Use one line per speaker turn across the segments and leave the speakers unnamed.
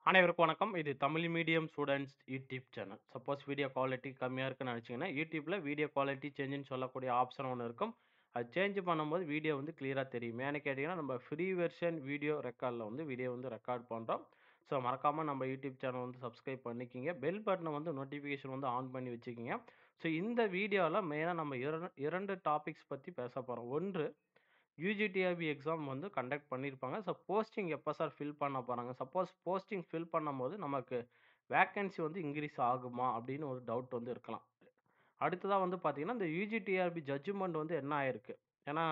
அனைவருக்கும் வணக்கம். இது Tamil medium students YouTube channel. Suppose video quality கம்மியா இருக்குன்னு நெனச்சீங்கன்னா, யூடியூப்ல வீடியோ குவாலிட்டி சேஞ்சுன்னு சொல்லக்கூடிய ஆப்ஷன் ஒண்ணு இருக்கும். அது சேஞ்ச் பண்ணும்போது வீடியோ வந்து கிளியரா தெரியும். ஏன்னு கேட்டீங்கன்னா, நம்ம ஃப்ரீ வெர்ஷன் வீடியோ ரெக்கார்ட்ல வந்து வீடியோ வந்து ரெக்கார்ட் பண்றோம். ஸோ மறக்காம நம்ம யூடியூப் சேனல் வந்து சப்ஸ்கிரைப் பண்ணிக்கங்க. பெல் பட்டன வந்து நோட்டிஃபிகேஷன் வந்து ஆன் பண்ணி வச்சுக்கங்க. ஸோ இந்த வீடியோல மெயினா நம்ம 2 டாபிக்ஸ் பத்தி பேசப் போறோம். ஒன்று யுஜிடிஆர்பி எக்ஸாம் வந்து கண்டக்ட் பண்ணியிருப்பாங்க. ஸோ போஸ்டிங் எப்ப சார் ஃபில் பண்ண போறாங்க? சப்போஸ் போஸ்டிங் ஃபில் பண்ணும்போது நமக்கு வேக்கன்சி வந்து இன்கிரீஸ் ஆகுமா? அப்படின்னு ஒரு டவுட் வந்து இருக்கலாம். அடுத்ததா வந்து பார்த்தீங்கன்னா, இந்த யுஜிடிஆர்பி ஜட்ஜ்மெண்ட் வந்து என்ன ஆயிருக்கு? ஏன்னா,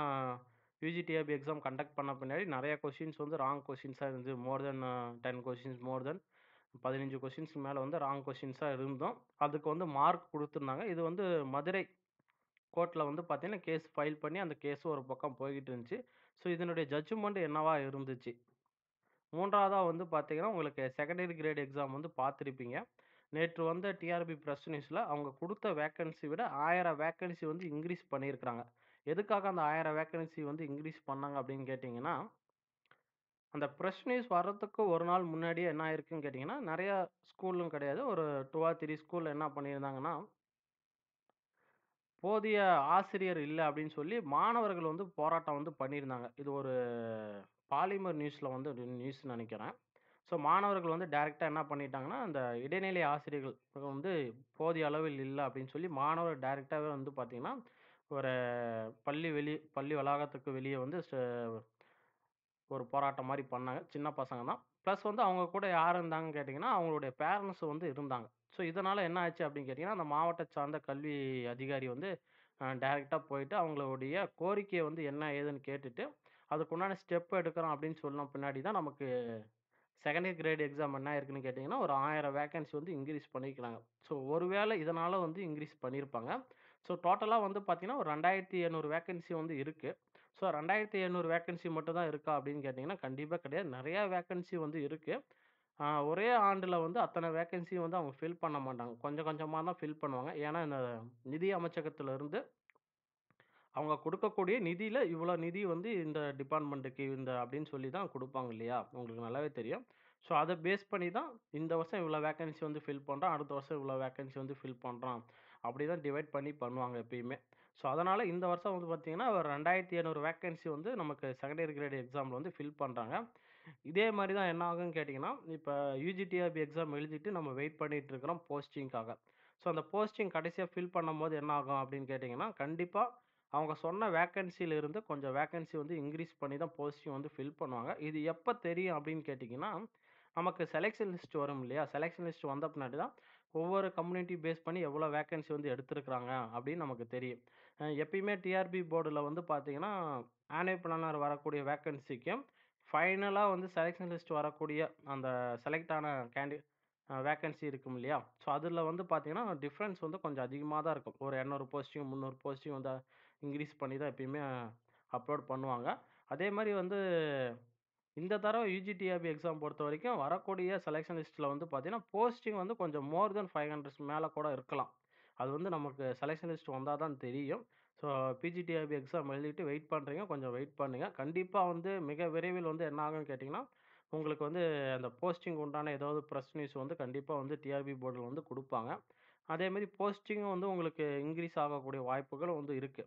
யுஜிடிஆர்பி எக்ஸாம் கண்டக்ட் பண்ண பின்னாடி நெறைய கொஸ்டின்ஸ் வந்து ராங் கொஸ்டின்ஸா இருந்தது. மோர் தென் 10 கொஸ்டின்ஸ் மோர் தென் 15 கொஸ்டின்ஸ்க்கு மேல வந்து ராங் கொஸ்டின்ஸா இருந்தும், அதுக்கு வந்து மார்க் குடுத்துருந்தாங்க. இது வந்து மதுரை கோர்ட்ல வந்து பார்த்தீங்கன்னா, கேஸ் ஃபைல் பண்ணி அந்த கேஸ் ஒரு பக்கம் போய்க்கிட்டு இருந்துச்சு. ஸோ இதனுடைய ஜட்ஜ்மெண்ட் என்னவா இருந்துச்சு? 3வதா வந்து பார்த்தீங்கன்னா, உங்களுக்கு செகண்டரி கிரேட் எக்ஸாம் வந்து பார்த்திருப்பீங்க. நேற்று வந்த டிஆர்பி பிரஸ் நியூஸ்ல அவங்க குடுத்த வேக்கன்சி விட 1000 வேக்கன்சி வந்து இன்கிரீஸ் பண்ணியிருக்கிறாங்க. எதுக்காக அந்த 1000 வேக்கன்சி வந்து இன்கிரீஸ் பண்ணாங்க அப்படின்னு கேட்டீங்கன்னா, அந்த பிரஸ் நியூஸ் வர்றதுக்கு ஒரு நாள் முன்னாடியே என்ன ஆயிருக்குன்னு கேட்டீங்கன்னா, நெறைய ஸ்கூலும் கிடையாது. ஒரு 2 ஆர் 3 ஸ்கூல்ல என்ன பண்ணியிருந்தாங்கன்னா, போதிய ஆசிரியர் இல்ல அப்படின்னு சொல்லி மாணவர்கள் வந்து போராட்டம் வந்து பண்ணியிருந்தாங்க. இது ஒரு பாலிமர் நியூஸ்ல வந்து ஒரு நியூஸ் நெனைக்கிறேன். ஸோ மாணவர்கள் வந்து டைரக்ட்டா என்ன பண்ணிட்டாங்கன்னா, அந்த இடைநிலை ஆசிரியர்கள் வந்து போதிய அளவில் இல்ல அப்படின்னு சொல்லி மாணவர் டைரக்ட்டாவே வந்து பார்த்தீங்கன்னா, ஒரு பள்ளி வளாகத்துக்கு வெளிய வந்து ஒரு போராட்டம் மாரி பண்ணாங்க. சின்ன பசங்க தான். ப்ளஸ் வந்து அவங்க கூட யார் இருந்தாங்கன்னு கேட்டீங்கன்னா, அவங்களுடைய பேரண்ட்ஸ் வந்து இருந்தாங்க. ஸோ இதனால என்ன ஆச்சு அப்படின்னு கேட்டீங்கன்னா, அந்த மாவட்ட சார்ந்த கல்வி அதிகாரி வந்து டைரக்ட்டா போயிட்டு அவங்களுடைய கோரிக்கைய வந்து என்ன ஏதுன்னு கேட்டுட்டு, அதுக்குண்டான ஸ்டெப் எடுக்கிறோம் அப்படின்னு சொன்ன பின்னாடி தான் நமக்கு செகண்டரி கிரேட் எக்ஸாம் என்ன ஆயிருக்குன்னு கேட்டீங்கன்னா, ஒரு 1000 வேக்கன்சி வந்து இன்கிரீஸ் பண்ணியிருக்கிறாங்க. ஸோ ஒருவேளை இதனால வந்து இன்கிரீஸ் பண்ணியிருப்பாங்க. ஸோ டோட்டலா வந்து பார்த்தீங்கன்னா, ஒரு 2700 வேக்கன்சி வந்து இருக்கு. ஸோ 2700 வேக்கன்சி மட்டும் தான் இருக்கா அப்படின்னு கேட்டீங்கன்னா, கண்டிப்பா கிடையாது. நெறைய வேக்கன்சி வந்து இருக்கு. ஒரே ஆண்டுல வந்து அத்தன வேக்கன்சியும் வந்து அவங்க ஃபில் பண்ண மாட்டாங்க. கொஞ்சம் கொஞ்சமா தான் ஃபில் பண்ணுவாங்க. ஏன்னா, இந்த நிதி அமைச்சகத்திலிருந்து அவங்க குடுக்கக்கூடிய நிதியில இவ்வளோ நிதி வந்து இந்த டிபார்ட்மென்ட்க்கு இந்த அப்படின்னு சொல்லி தான் குடுப்பாங்க இல்லையா? உங்களுக்கு நல்லாவே தெரியும். ஸோ அத பேஸ் பண்ணி தான் இந்த வருஷம் இவ்வளோ வேக்கன்சி வந்து ஃபில் பண்றோம். அடுத்த வருஷம் இவ்வளோ வேக்கன்சி வந்து ஃபில் பண்றோம். அப்படி தான் டிவைட் பண்ணி பண்ணுவாங்க எப்பயுமே. ஸோ அதனால இந்த வருஷம் வந்து பார்த்தீங்கன்னா, ஒரு 2700 வேக்கன்சி வந்து நமக்கு செகண்டரி கிரேட் எக்ஸாம்ல வந்து ஃபில் பண்றாங்க. இதே மாரி தான் என்ன ஆகும்ன்னு கேட்டீங்கன்னா, இப்ப யுஜிடிஆர்பி எக்ஸாம் எழுதிட்டு நம்ம வெயிட் பண்ணிட்டு இருக்கிறோம் போஸ்டிங்க்காக. ஸோ அந்த போஸ்டிங் கடைசியா ஃபில் பண்ணும்போது என்ன ஆகும் அப்படின்னு கேட்டீங்கன்னா, கண்டிப்பா அவங்க சொன்ன வேக்கன்சில இருந்து கொஞ்சம் வேக்கன்சி வந்து இன்கிரீஸ் பண்ணி தான் போஸ்டிங் வந்து ஃபில் பண்ணுவாங்க. இது எப்ப தெரியும் அப்படின்னு கேட்டீங்கன்னா, நமக்கு செலக்ஷன் லிஸ்ட் வரும் இல்லையா? செலக்ஷன் லிஸ்ட் வந்த பின்னாடி தான் ஒவ்வொரு கம்யூனிட்டி பேஸ் பண்ணி எவ்வளோ வேக்கன்சி வந்து எடுத்திருக்கிறாங்க அப்படின்னு நமக்கு தெரியும். எப்பயுமே டிஆர்பி போர்டுல வந்து பார்த்தீங்கன்னா, ஆனுவல் பிளானர் வரக்கூடிய வேக்கன்சிக்கும், ஃபைனலா வந்து செலக்ஷன் லிஸ்ட் வரக்கூடிய அந்த செலக்ட் ஆன வேக்கன்சி இருக்கும் இல்லையா? ஸோ அதுல வந்து பார்த்தீங்கன்னா, டிஃபரன்ஸ் வந்து கொஞ்சம் அதிகமா தான் இருக்கும். ஒரு 200 போஸ்டிங், 300 போஸ்டிங் வந்து இன்கிரீஸ் பண்ணி தான் எப்பயுமே அப்லோட் பண்ணுவாங்க. அதே மாரி வந்து இந்த தடவ யுஜிடிஆர்பி எக்ஸாம் பொறுத்தவரைக்கும் வரக்கூடிய செலக்ஷன் லிஸ்ட்ல வந்து பார்த்தீங்கன்னா, போஸ்டிங் வந்து கொஞ்சம் மோர் தென் 500 மேல கூட இருக்கலாம். அது வந்து நமக்கு செலக்ஷன் லிஸ்ட் வந்தா தான் தெரியும். ஸோ பிஜிடிஆர்பி எக்ஸாம் எழுதிட்டு வெயிட் பண்றீங்க, கொஞ்சம் வெயிட் பண்ணுங்க. கண்டிப்பா வந்து மிக விரைவில் வந்து என்ன ஆகும்னு கேட்டீங்கன்னா, உங்களுக்கு வந்து அந்த போஸ்டிங் உண்டான ஏதாவது பிரஸ் நியூஸ் வந்து கண்டிப்பா வந்து டிஆர்பி போர்டுல வந்து குடுப்பாங்க. அதே மாரி போஸ்டிங்கும் வந்து உங்களுக்கு இன்கிரீஸ் ஆகக்கூடிய வாய்ப்புகள் வந்து இருக்கு.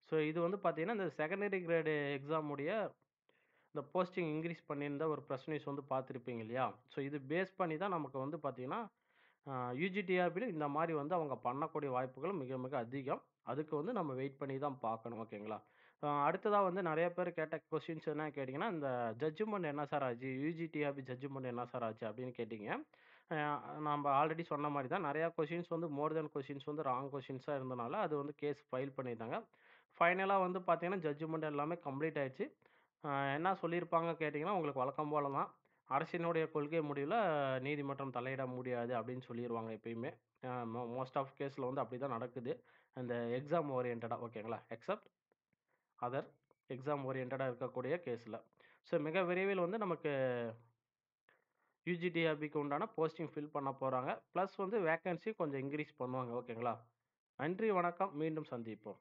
ஸோ இது வந்து பார்த்தீங்கன்னா, இந்த செகண்டரி கிரேடு எக்ஸாம் உடைய இந்த போஸ்டிங் இன்கிரீஸ் பண்ணியிருந்த ஒரு பிரஸ் நியூஸ் வந்து பார்த்திருப்பீங்க இல்லையா? ஸோ இது பேஸ் பண்ணி தான் நமக்கு வந்து பார்த்தீங்கன்னா, யுஜிடிஆர்பில இந்த மாரி வந்து அவங்க பண்ணக்கூடிய வாய்ப்புகள் மிக மிக அதிகம். அதுக்கு வந்து நம்ம வெயிட் பண்ணி தான் பார்க்கணும். ஓகேங்களா? அடுத்ததா வந்து நெறைய பேர் கேட்ட கொஸ்டின்ஸ் என்ன கேட்டீங்கன்னா, இந்த ஜட்ஜ்மெண்ட் என்ன சார் ஆச்சு? யுஜிடிஆர்பி ஜட்ஜ்மெண்ட் என்ன சார் ஆச்சு? அப்படின்னு கேட்டீங்க. அ நம்ப ஆல்ரெடி சொன்ன மாரி தான் நெறையா கொஸ்டின்ஸ் வந்து மோர் தென் கொஸ்டின்ஸ் வந்து ராங் கொஸ்டின்ஸா இருந்தனால, அது வந்து கேஸ் ஃபைல் பண்ணியிருந்தாங்க. ஃபைனலா வந்து பார்த்தீங்கன்னா, ஜட்ஜ்மெண்ட் எல்லாமே கம்ப்ளீட் ஆயிருச்சு. அ என்ன சொல்லியிருப்பாங்க கேட்டீங்கன்னா, உங்களுக்கு வழக்கம் போல தான். அரசினுடைய கொள்கை முடிவுல நீதிமன்றம் தலையிட முடியாது அப்படின்னு சொல்லிருவாங்க எப்பயுமே. மோஸ்ட் ஆஃப் கேஸ்ல வந்து அப்படிதான் நடக்குது. அந்த எக்ஸாம் ஓரியன்டடா ஓகேங்களா? எக்செப்ட் அதர் எக்ஸாம் ஓரியன்டடா இருக்கக்கூடிய கேஸ்ல. ஸோ மிக விரைவில் வந்து நமக்கு யுஜிடிஆர்பிக்கு உண்டான போஸ்டிங் ஃபில் பண்ண போறாங்க. பிளஸ் வந்து வேக்கன்சி கொஞ்சம் இன்கிரீஸ் பண்ணுவாங்க. ஓகேங்களா? நன்றி, வணக்கம். மீண்டும் சந்திப்போம்.